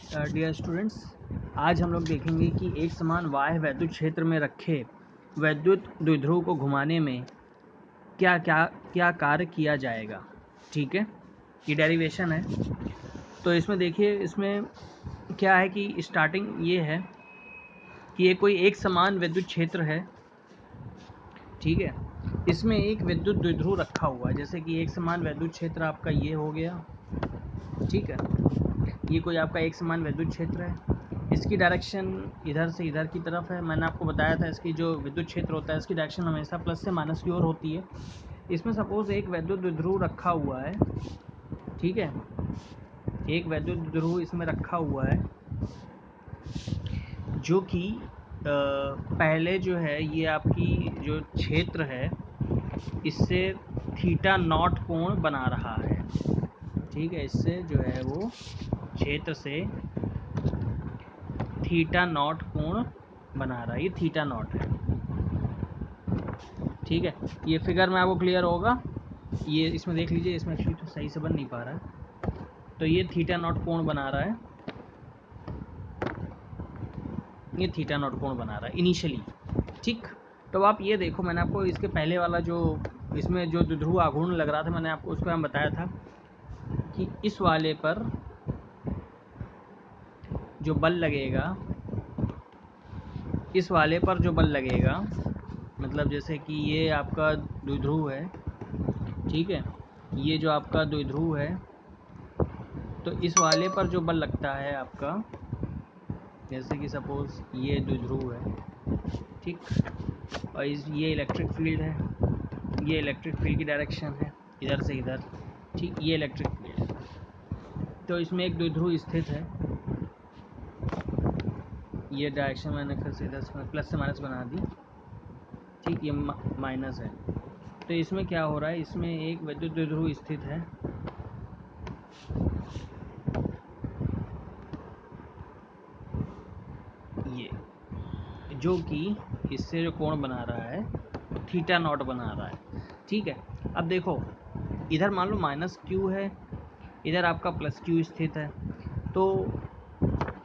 Dear students, आज हम लोग देखेंगे कि एक समान बाह्य वैद्युत क्षेत्र में रखे वैद्युत द्विध्रुव को घुमाने में क्या कार्य किया जाएगा। ठीक है, ये डेरिवेशन है। तो इसमें देखिए, इसमें क्या है कि स्टार्टिंग ये है कि ये कोई एक समान वैद्युत क्षेत्र है। ठीक है, इसमें एक विद्युत द्विध्रुव रखा हुआ है, जैसे कि एक समान वैद्युत क्षेत्र आपका ये हो गया। ठीक है, ये कोई आपका एक समान वैद्युत क्षेत्र है। इसकी डायरेक्शन इधर से इधर की तरफ है। मैंने आपको बताया था इसकी जो विद्युत क्षेत्र होता है इसकी डायरेक्शन हमेशा प्लस से माइनस की ओर होती है। इसमें सपोज एक वैद्युत द्विध्रुव रखा हुआ है। ठीक है, एक वैद्युत द्विध्रुव इसमें रखा हुआ है जो कि पहले जो है ये आपकी जो क्षेत्र है इससे थीटा नॉट कोण बना रहा है। ठीक है, इससे जो है वो क्षेत्र से थीटा नॉट कोण बना रहा है, ये थीटा नॉट है। ठीक है, ये फिगर में आपको क्लियर होगा। ये इसमें देख लीजिए, इसमें एक्चुअली तो सही से बन नहीं पा रहा है। तो ये थीटा नॉट कोण बना रहा है, ये थीटा नॉट कोण बना रहा है इनिशियली। ठीक, तो आप ये देखो, मैंने आपको इसके पहले वाला जो इसमें जो द्विध्रुव आघूर्ण लग रहा था मैंने आपको उसको हम बताया था कि इस वाले पर जो बल लगेगा, इस वाले पर जो बल लगेगा, मतलब जैसे कि ये आपका द्विध्रुव है। ठीक है, ये जो आपका द्विध्रुव है, तो इस वाले पर जो बल लगता है आपका, जैसे कि सपोज ये द्विध्रुव है। ठीक, और ये इलेक्ट्रिक फील्ड है, ये इलेक्ट्रिक फील्ड की डायरेक्शन है इधर से इधर। ठीक, ये इलेक्ट्रिक फील्ड है। तो इसमें एक द्विध्रुव स्थित है। ये डायरेक्शन मैंने फिर से इधर से प्लस से माइनस बना दी। ठीक, ये माइनस है। तो इसमें क्या हो रहा है, इसमें एक वैद्युत द्विध्रुव स्थित है। ये जो कि इससे जो कोण बना रहा है थीटा नॉट बना रहा है। ठीक है, अब देखो इधर मान लो माइनस क्यू है, इधर आपका प्लस क्यू स्थित है। तो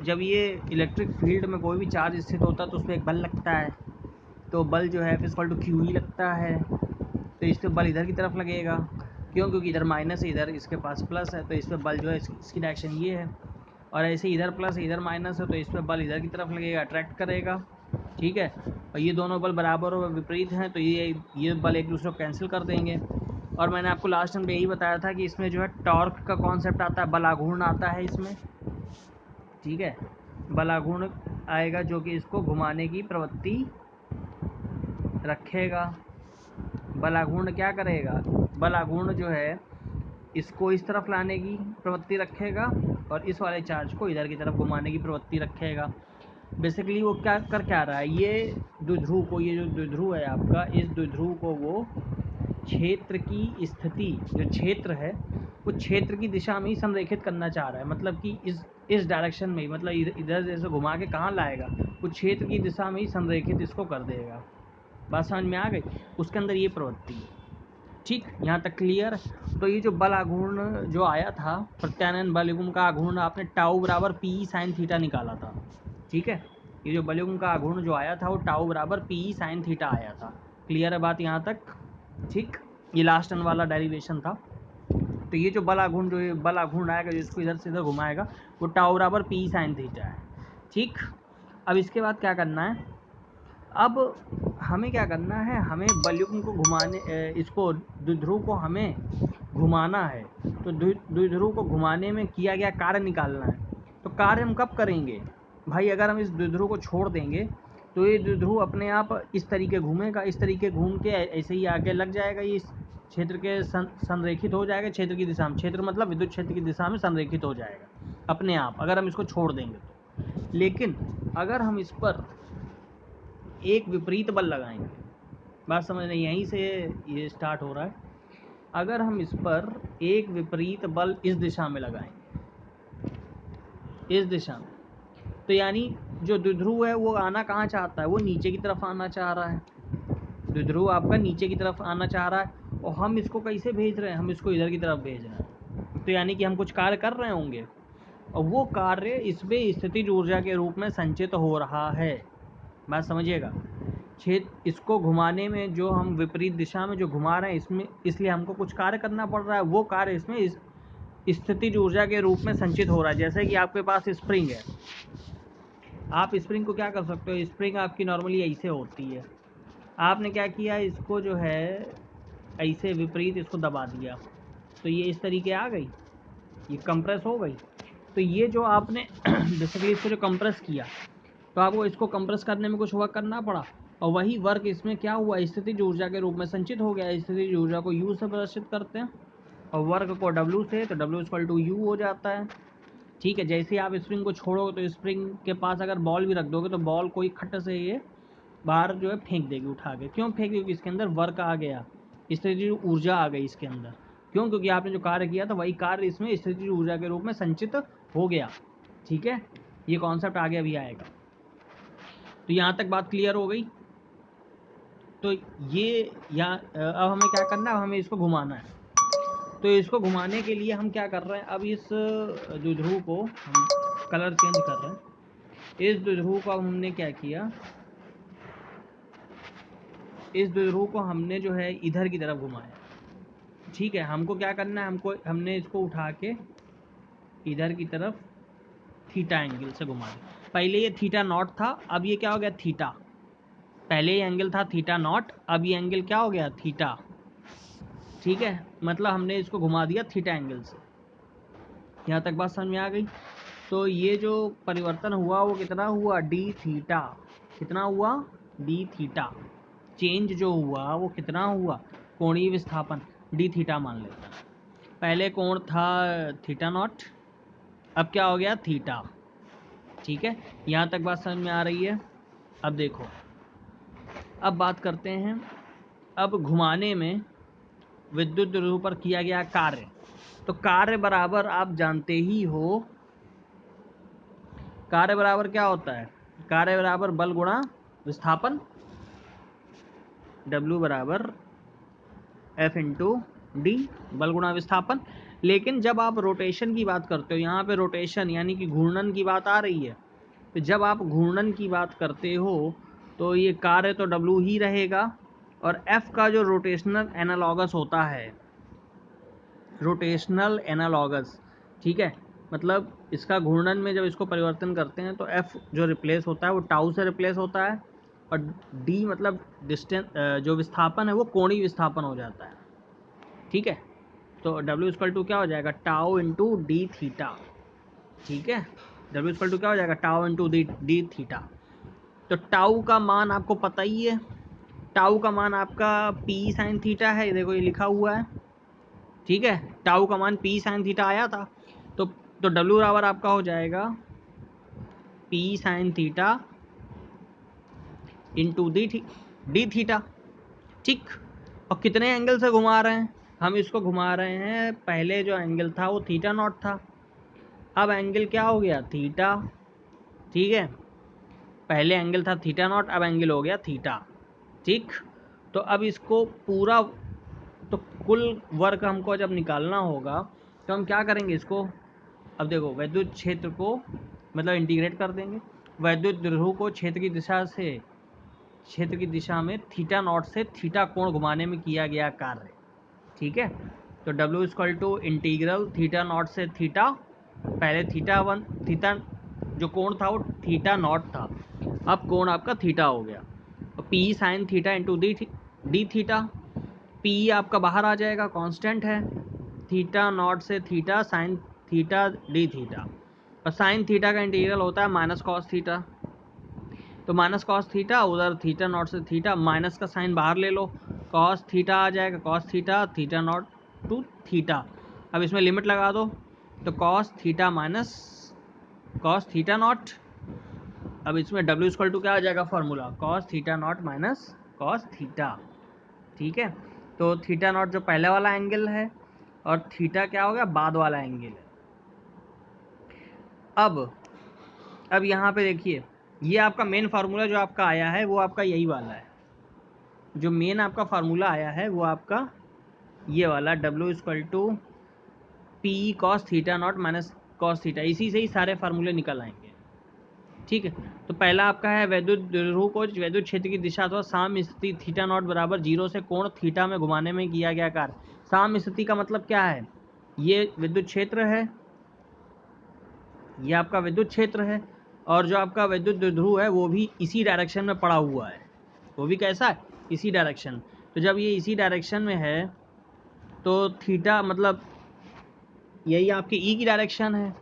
जब ये इलेक्ट्रिक फील्ड में कोई भी चार्ज स्थित होता है तो उस पर एक बल लगता है, तो बल जो है फिजिकल टू क्यू ही लगता है। तो इस पर बल इधर की तरफ लगेगा, क्यों? क्योंकि इधर माइनस है, इधर इसके पास प्लस है, तो इस पर बल जो है इसकी डायरेक्शन ये है। और ऐसे इधर प्लस है इधर माइनस है, तो इस पर बल इधर की तरफ लगेगा, अट्रैक्ट करेगा। ठीक है, और ये दोनों बल बराबर और विपरीत हैं, तो ये बल एक दूसरे को कैंसिल कर देंगे। और मैंने आपको लास्ट टाइम यही बताया था कि इसमें जो है टॉर्क का कॉन्सेप्ट आता है, बल आघूर्ण आता है इसमें। ठीक है, बल आघूर्ण आएगा जो कि इसको घुमाने की प्रवृत्ति रखेगा। बल आघूर्ण क्या करेगा, बल आघूर्ण जो है इसको इस तरफ लाने की प्रवृत्ति रखेगा और इस वाले चार्ज को इधर की तरफ घुमाने की प्रवृत्ति रखेगा। बेसिकली वो क्या रहा है, ये द्विध्रुव को, ये जो द्विध्रुव है आपका, इस द्विध्रुव को वो क्षेत्र की स्थिति, जो क्षेत्र है वो क्षेत्र की दिशा में ही संरेखित करना चाह रहा है। मतलब कि इस डायरेक्शन में ही, मतलब इधर जैसे घुमा के कहाँ लाएगा, वो क्षेत्र की दिशा में ही संरेखित इसको कर देगा। बात समझ में आ गई? उसके अंदर ये प्रवृत्ति है। ठीक, यहाँ तक क्लियर? तो ये जो बल आघूर्ण जो आया था, प्रत्यानयन बलयुग्म का आघूर्ण, आपने टाउ बराबर पी साइन थीटा निकाला था। ठीक है, ये जो बलयुग्म का आघूर्ण जो आया था वो टाउ बराबर पी साइन थीटा आया था। क्लियर है बात यहाँ तक? ठीक, ये लास्ट टर्न वाला डेरिवेशन था। तो ये जो बल आघूर्ण आएगा जिसको इधर से इधर घुमाएगा वो टाउ बराबर पी साइन थीटा है। ठीक, अब इसके बाद क्या करना है, अब हमें क्या करना है, हमें बलयुग्म को घुमाने, इसको द्विध्रुव को हमें घुमाना है। तो द्विध्रुव को घुमाने में किया गया कार्य निकालना है। तो कार्य हम कब करेंगे भाई, अगर हम इस द्विध्रुव को छोड़ देंगे तो ये द्विध्रुव अपने आप इस तरीके घूमेगा, इस तरीके घूम के ऐसे ही आगे लग जाएगा, ये क्षेत्र के संरेखित हो जाएगा, क्षेत्र की दिशा में, क्षेत्र मतलब विद्युत क्षेत्र की दिशा में संरेखित हो जाएगा अपने आप, अगर हम इसको छोड़ देंगे तो। लेकिन अगर हम इस पर एक विपरीत बल लगाएंगे, बात समझ रहे, यहीं से ये स्टार्ट हो रहा है। अगर हम इस पर एक विपरीत बल इस दिशा में लगाएंगे, इस दिशा में, तो यानी जो द्विध्रुव है वो आना कहाँ चाहता है, वो नीचे की तरफ आना चाह रहा है। द्विध्रुव आपका नीचे की तरफ आना चाह रहा है, और हम इसको कैसे भेज रहे हैं, हम इसको इधर की तरफ भेज रहे हैं। तो यानी कि हम कुछ कार्य कर रहे होंगे, और वो कार्य इसमें स्थितिज ऊर्जा के रूप में संचित हो रहा है। बात समझिएगा, इसको घुमाने में जो हम विपरीत दिशा में जो घुमा रहे हैं इसमें, इसलिए हमको कुछ कार्य करना पड़ रहा है, वो कार्य इसमें स्थितिज ऊर्जा के रूप में संचित हो रहा है। जैसे कि आपके पास स्प्रिंग है, आप स्प्रिंग को क्या कर सकते हो, स्प्रिंग आपकी नॉर्मली ऐसे होती है, आपने क्या किया, इसको जो है ऐसे विपरीत इसको दबा दिया, तो ये इस तरीके आ गई, ये कंप्रेस हो गई। तो ये जो आपने बेसिकली इसको जो कंप्रेस किया, तो आपको इसको कंप्रेस करने में कुछ वर्क करना पड़ा, और वही वर्क इसमें क्या हुआ, स्थितिज ऊर्जा के रूप में संचित हो गया। स्थितिज ऊर्जा को U से प्रदर्शित करते हैं और वर्क को W से, तो W=U हो जाता है। ठीक है, जैसे आप स्प्रिंग को छोड़ोगे तो स्प्रिंग के पास अगर बॉल भी रख दोगे तो बॉल कोई खट से ये बाहर जो है फेंक देगी उठा के। क्यों फेंक देगी, इसके अंदर वर्क आ गया, स्थितिज ऊर्जा आ गई इसके अंदर। क्यों, क्योंकि आपने जो कार्य किया था वही कार्य इसमें स्थितिज ऊर्जा के रूप में संचित हो गया। ठीक है, ये कॉन्सेप्ट आगे अभी आएगा। तो यहाँ तक बात क्लियर हो गई। तो ये यहाँ अब हमें क्या करना है, हमें इसको घुमाना है। तो इसको घुमाने के लिए हम क्या कर रहे हैं, अब इस द्विध्रुव को हम कलर चेंज कर रहे हैं। इस द्विध्रुव को अब हमने क्या किया, इस द्विध्रुव को हमने जो है इधर की तरफ घुमाया। ठीक है, हमको क्या करना है, हमने इसको उठा के इधर की तरफ थीटा एंगल से घुमा दिया। पहले ये थीटा नॉट था, अब ये क्या हो गया, थीटा। पहले ये एंगल था थीटा नॉट, अब ये एंगल क्या हो गया, थीटा। ठीक है, मतलब हमने इसको घुमा दिया थीटा एंगल से। यहाँ तक बात समझ में आ गई। तो ये जो परिवर्तन हुआ वो कितना हुआ, डी थीटा। कितना हुआ, डी थीटा। चेंज जो हुआ वो कितना हुआ, कोणीय विस्थापन डी थीटा मान लेते हैं। पहले कोण था थीटा नॉट, अब क्या हो गया, थीटा। ठीक है, यहाँ तक बात समझ में आ रही है। अब देखो, अब बात करते हैं, अब घुमाने में विद्युत द्विध्रुव पर किया गया कार्य। तो कार्य बराबर आप जानते ही हो, कार्य बराबर क्या होता है, कार्य बराबर बल गुणा विस्थापन, W बराबर F इंटू डी, बल गुणा विस्थापन। लेकिन जब आप रोटेशन की बात करते हो, यहाँ पे रोटेशन यानी कि घूर्णन की बात आ रही है, तो जब आप घूर्णन की बात करते हो तो ये कार्य तो W ही रहेगा, और F का जो रोटेशनल एनालॉगस होता है, रोटेशनल एनालॉगस, ठीक है, मतलब इसका घूर्णन में जब इसको परिवर्तन करते हैं तो F जो रिप्लेस होता है वो टाउ से रिप्लेस होता है, और D मतलब डिस्टेंस, जो विस्थापन है वो कोणीय विस्थापन हो जाता है। ठीक है, तो W क्या हो जाएगा, टाउ इंटू डी थीटा। ठीक है, W क्या हो जाएगा, टाउ इंटू डी थीटा। तो टाउ का मान आपको पता ही है, टाउ का मान आपका P साइन थीटा है, देखो ये लिखा हुआ है। ठीक है, टाउ का मान P साइन थीटा आया था, तो W बराबर आपका हो जाएगा P sine theta into d theta. ठीक, और कितने एंगल से घुमा रहे हैं, हम इसको घुमा रहे हैं, पहले जो एंगल था वो थीटा नॉट था, अब एंगल क्या हो गया, थीटा। ठीक है, पहले एंगल था थीटा नॉट, अब एंगल हो गया थीटा। ठीक, तो अब इसको पूरा, तो कुल वर्क हमको जब निकालना होगा तो हम क्या करेंगे इसको, अब देखो वैद्युत क्षेत्र को मतलब इंटीग्रेट कर देंगे, वैद्युत द्विध्रुव को क्षेत्र की दिशा में थीटा नॉट से थीटा कोण घुमाने में किया गया कार्य। ठीक है, तो W इंटीग्रल थीटा नॉट से थीटा, पहले थीटा जो कोण था वो थीटा नॉट था, अब कोण आपका थीटा हो गया, तो P sine theta into d theta. P आपका बाहर आ जाएगा, कांस्टेंट है, थीटा नॉट से theta sine theta d theta, और साइन थीटा का इंटीग्रल होता है माइनस कॉस थीटा, तो माइनस कॉस थीटा, उधर थीटा नॉट से थीटा, माइनस का साइन बाहर ले लो, कॉस थीटा आ जाएगा, cos theta theta naught to theta. अब इसमें लिमिट लगा दो, तो cos theta minus cos theta naught, अब इसमें W क्या आ जाएगा formula, cos theta naught minus cos theta. ठीक है, तो थीटा नॉट जो पहले वाला एंगल है और थीटा क्या हो गया, बाद वाला एंगल है। अब यहाँ पे देखिए, ये आपका मेन फार्मूला जो आपका आया है वो आपका यही वाला है, जो मेन आपका फार्मूला आया है वो आपका ये वाला W P cos theta naught minus cos theta, इसी से ही सारे फार्मूले निकल आएंगे। ठीक है, तो पहला आपका है वैद्युत द्विध्रुव को वैद्युत क्षेत्र की दिशा अथवा साम्य स्थिति थीटा नॉट बराबर 0 से कोण थीटा में घुमाने में किया गया कार्य। साम्य स्थिति का मतलब क्या है, ये विद्युत क्षेत्र है, ये आपका विद्युत क्षेत्र है, और जो आपका विद्युत द्विध्रुव है वो भी इसी डायरेक्शन में पड़ा हुआ है, वो भी कैसा है, इसी डायरेक्शन। तो जब ये इसी डायरेक्शन में है तो थीटा मतलब यही आपकी ई की डायरेक्शन है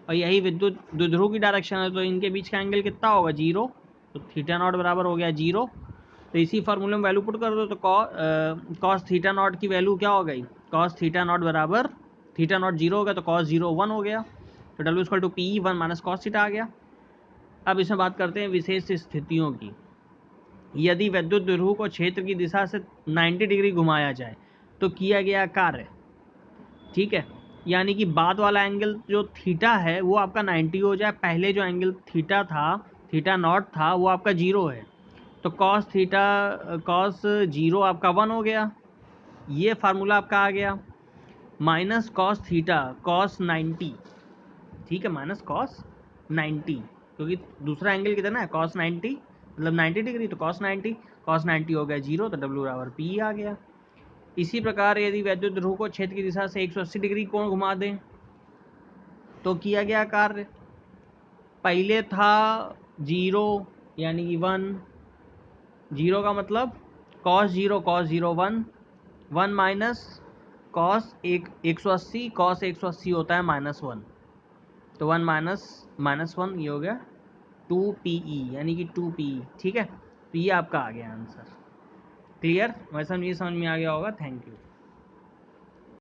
और यही विद्युत द्विध्रुव की डायरेक्शन है, तो इनके बीच का एंगल कितना होगा, 0। तो थीटा नॉट बराबर हो गया 0। तो इसी फार्मूले में वैल्यू पुट कर दो, तो कॉस थीटा नॉट की वैल्यू क्या हो गई, कॉस थीटा नॉट बराबर, थीटा नॉट 0 हो गया तो कॉस 0 1 हो गया, तो W equal to P 1 minus cos theta आ गया। अब इसमें बात करते हैं विशेष स्थितियों की। यदि विद्युत द्विध्रुव को क्षेत्र की दिशा से 90 डिग्री घुमाया जाए तो किया गया कार्य, ठीक है, यानी कि बाद वाला एंगल जो थीटा है वो आपका 90 हो जाए, पहले जो एंगल थीटा था, थीटा नॉट था, वो आपका 0 है, तो कॉस थीटा कॉस 0 आपका 1 हो गया, ये फार्मूला आपका आ गया, माइनस कॉस थीटा कॉस 90, ठीक है, माइनस कॉस 90, क्योंकि दूसरा एंगल कितना है, कॉस 90 मतलब 90 डिग्री, तो कॉस 90 हो गया 0, तो डब्ल्यू बराबर पी आ गया। इसी प्रकार यदि वैद्युत ध्रुव को क्षेत्र की दिशा से 180 डिग्री कोण घुमा दें तो किया गया कार्य, पहले था 0 यानी कि 1, 0 का मतलब कॉस 0 1, 1 माइनस कॉस 180, कॉस 180 होता है -1, तो 1 माइनस 1 ये हो गया 2PE यानी कि 2PE। ठीक है, तो ये आपका आ गया आंसर। क्लियर, वैसा ये समझ में आ गया होगा। Thank you.